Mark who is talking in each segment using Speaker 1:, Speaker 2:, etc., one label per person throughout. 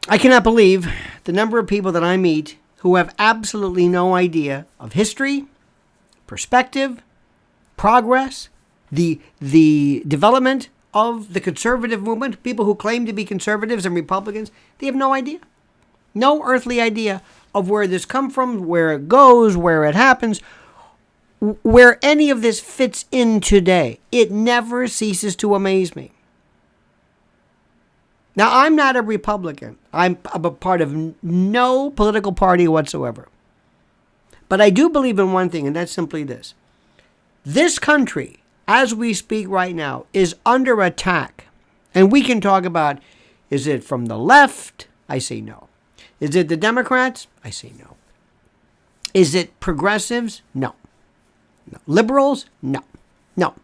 Speaker 1: I cannot believe the number of people that I meet who have absolutely no idea of history, perspective, progress, the development of the conservative movement. People who claim to be conservatives and Republicans, they have no idea. No earthly idea of where this come from, where it goes, where it happens, where any of this fits in today. It never ceases to amaze me. Now, I'm not a Republican. I'm a part of no political party whatsoever. But I do believe in one thing, and that's simply this. This country, as we speak right now, is under attack. And we can talk about, is it from the left? I say no. Is it the Democrats? I say no. Is it progressives? No. No. Liberals? No. No.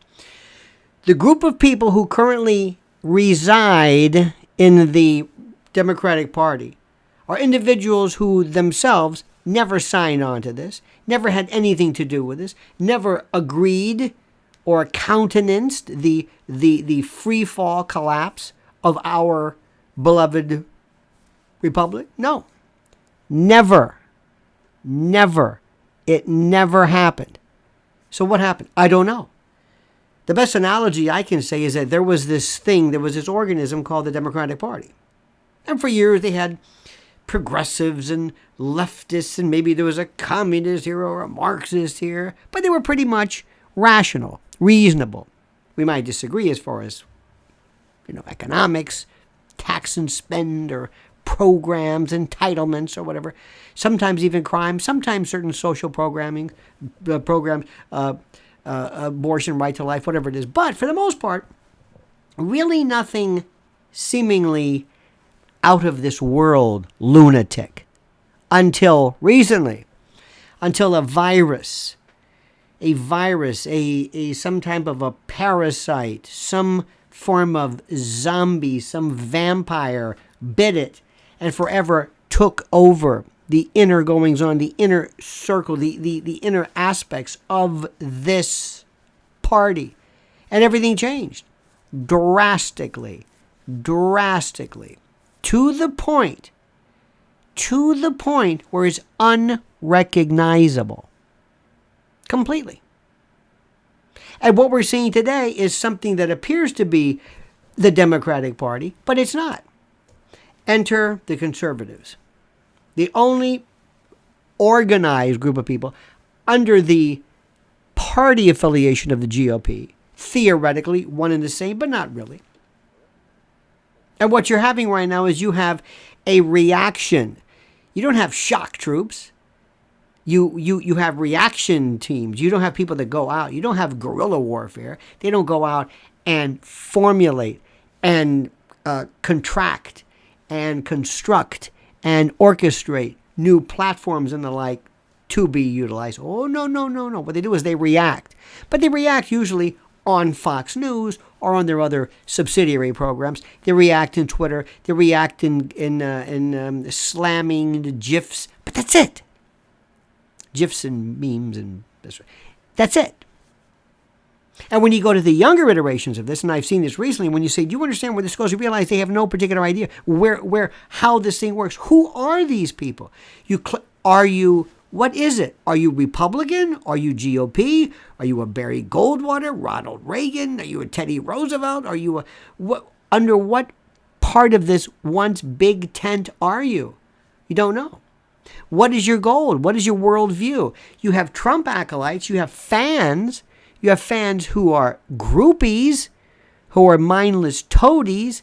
Speaker 1: The group of people who currently reside in the Democratic Party are individuals who themselves never signed on to this, never had anything to do with this, never agreed or countenanced the free fall collapse of our beloved republic. No. Never. Never. It never happened. So what happened? I don't know. The best analogy I can say is that there was this organism called the Democratic Party. And for years they had progressives and leftists, and maybe there was a communist here or a Marxist here, but they were pretty much rational, reasonable. We might disagree as far as, economics, tax and spend, or programs, entitlements, or whatever. Sometimes even crime, sometimes certain social programs, abortion, right to life, whatever it is. But for the most part, really nothing seemingly out of this world lunatic until recently, until a virus, some type of a parasite, some form of zombie, some vampire bit it and forever took over the inner goings on, the inner circle, the inner aspects of this party. And everything changed drastically, to the point where it's unrecognizable. Completely. And what we're seeing today is something that appears to be the Democratic Party, but it's not. Enter the conservatives. The only organized group of people under the party affiliation of the GOP, theoretically one and the same, but not really. And what you're having right now is you have a reaction. You don't have shock troops. You have reaction teams. You don't have people that go out. You don't have guerrilla warfare. They don't go out and formulate and contract and construct and orchestrate new platforms and the like to be utilized. Oh, no. What they do is they react. But they react usually on Fox News or on their other subsidiary programs. They react in Twitter. They react in slamming the GIFs. But that's it. GIFs and memes and that's it. And when you go to the younger iterations of this, and I've seen this recently, when you say, do you understand where this goes? You realize they have no particular idea how this thing works. Who are these people? What is it? Are you Republican? Are you GOP? Are you a Barry Goldwater, Ronald Reagan? Are you a Teddy Roosevelt? Are you under what part of this once big tent are you? You don't know. What is your goal? What is your worldview? You have Trump acolytes. You have fans. You have fans who are groupies, who are mindless toadies,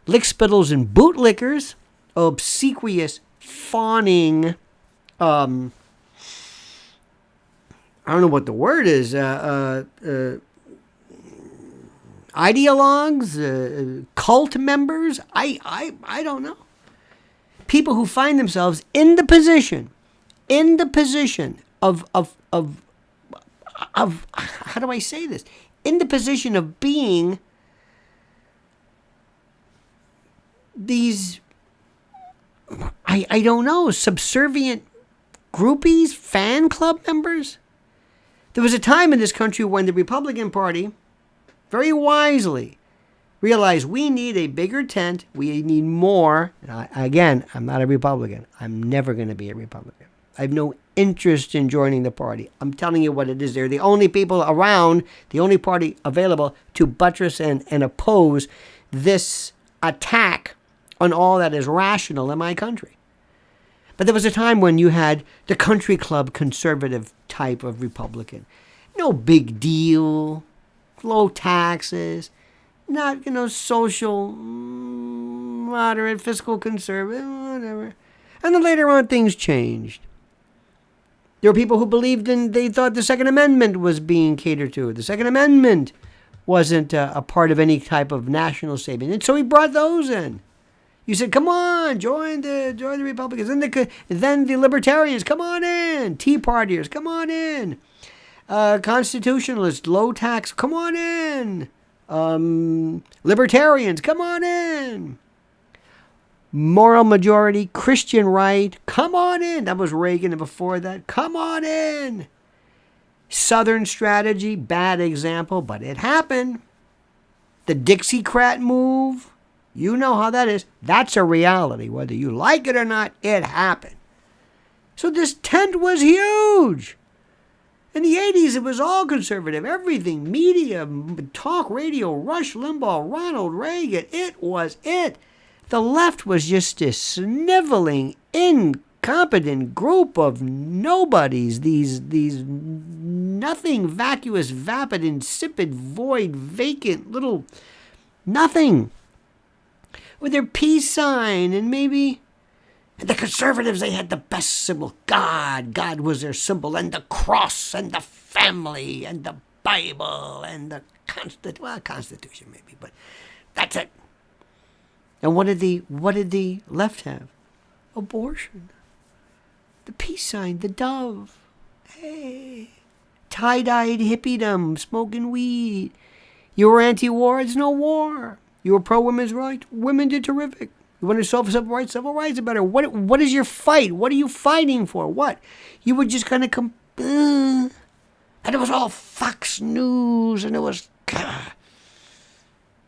Speaker 1: lickspittles and bootlickers, obsequious, fawning, I don't know what the word is, ideologues, cult members. I don't know. People who find themselves in the position of how do I say this? In the position of being these, I don't know, subservient groupies, fan club members. There was a time in this country when the Republican Party, very wisely, realize we need a bigger tent. We need more. Again, I'm not a Republican. I'm never going to be a Republican. I have no interest in joining the party. I'm telling you what it is. They're the only people around, the only party available to buttress and oppose this attack on all that is rational in my country. But there was a time when you had the country club conservative type of Republican. No big deal, low taxes, not, social, moderate, fiscal conservative, whatever. And then later on, things changed. There were people who believed they thought the Second Amendment was being catered to. The Second Amendment wasn't a part of any type of national saving. And so he brought those in. You said, come on, join the Republicans. Then the Libertarians, come on in. Tea Partiers, come on in. Constitutionalists, low tax, come on in. Libertarians, come on in. Moral majority, Christian right, come on in. That was Reagan, and before that, come on in. Southern strategy, bad example, but it happened. The Dixiecrat move, you know how that is. That's a reality. Whether you like it or not, it happened. So this tent was huge. In the 80s, it was all conservative. Everything, media, talk radio, Rush Limbaugh, Ronald Reagan. It was it. The left was just this sniveling, incompetent group of nobodies. These nothing, vacuous, vapid, insipid, void, vacant, little nothing. With their peace sign and maybe... And the conservatives, they had the best symbol. God. God was their symbol. And the cross and the family and the Bible and the Constitution maybe. But that's it. And what did the left have? Abortion. The peace sign, the dove. Hey. Tie-dyed hippiedom, smoking weed. You were anti-war, it's no war. You were pro-women's rights, women did terrific. You wanted civil rights are better. What is your fight? What are you fighting for? What? You would just kind of and it was all Fox News, and it was...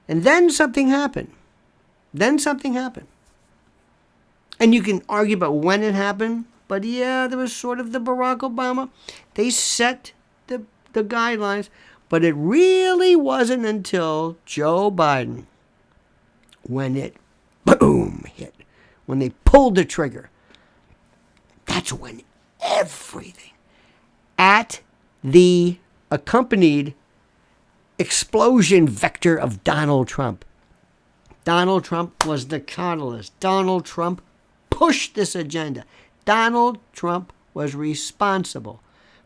Speaker 1: And then something happened. And you can argue about when it happened, but yeah, there was sort of the Barack Obama. They set the guidelines, but it really wasn't until Joe Biden, when it boom hit, when they pulled the trigger. That's when everything, at the accompanied explosion vector of Donald Trump. Donald Trump was the catalyst. Donald Trump pushed this agenda. Donald Trump was responsible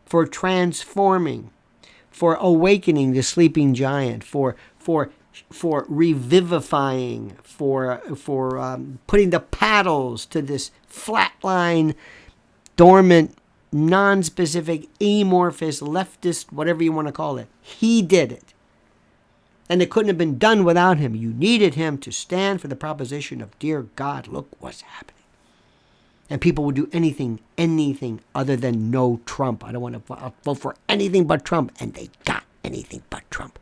Speaker 1: for transforming, for awakening the sleeping giant, for revivifying, for putting the paddles to this flatline, dormant, non-specific, amorphous, leftist, whatever you want to call it. He did it. And it couldn't have been done without him. You needed him to stand for the proposition of, dear God, look what's happening. And people would do anything other than no Trump. I don't want to vote for anything but Trump. And they got anything but Trump.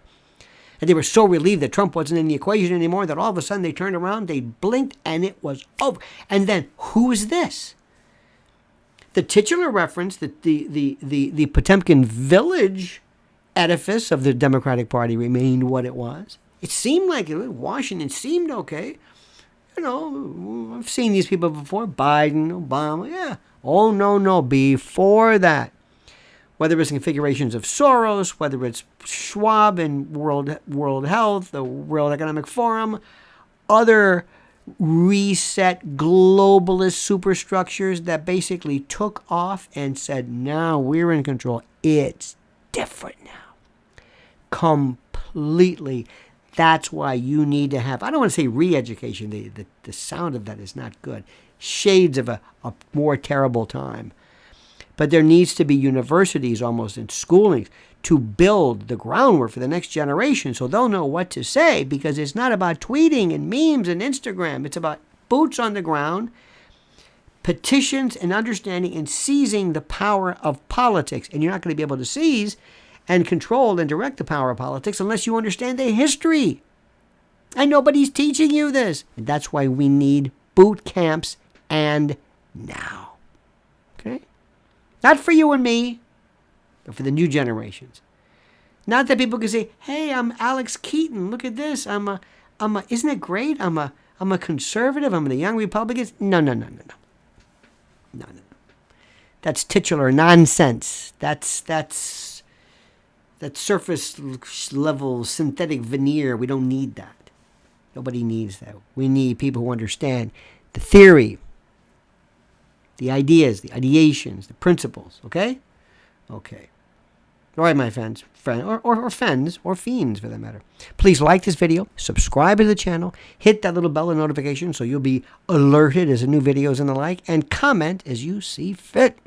Speaker 1: And they were so relieved that Trump wasn't in the equation anymore that all of a sudden they turned around, they blinked, and it was over. And then, who is this? The titular reference, the Potemkin Village edifice of the Democratic Party remained what it was. It seemed like it. Washington seemed okay. You know, I've seen these people before. Biden, Obama, yeah. Oh, no. Before that, whether it's configurations of Soros, whether it's Schwab and World Health, the World Economic Forum, other reset globalist superstructures that basically took off and said, now we're in control. It's different now. Completely. That's why you need to have, I don't want to say re-education. The sound of that is not good. Shades of a more terrible time. But there needs to be universities almost in schooling to build the groundwork for the next generation so they'll know what to say, because it's not about tweeting and memes and Instagram. It's about boots on the ground, petitions and understanding and seizing the power of politics. And you're not going to be able to seize and control and direct the power of politics unless you understand the history. And nobody's teaching you this. And that's why we need boot camps and now. Okay? Not for you and me, but for the new generations. Not that people can say, "Hey, I'm Alex Keaton. Look at this. Isn't it great? I'm a conservative. I'm the Young Republicans." No. That's titular nonsense. That's surface level synthetic veneer. We don't need that. Nobody needs that. We need people who understand the theory, the ideas, the ideations, the principles. Okay? Okay. All right, my friends, or friends, or fiends for that matter. Please like this video, subscribe to the channel, hit that little bell and notification so you'll be alerted as a new videos and the like, and comment as you see fit.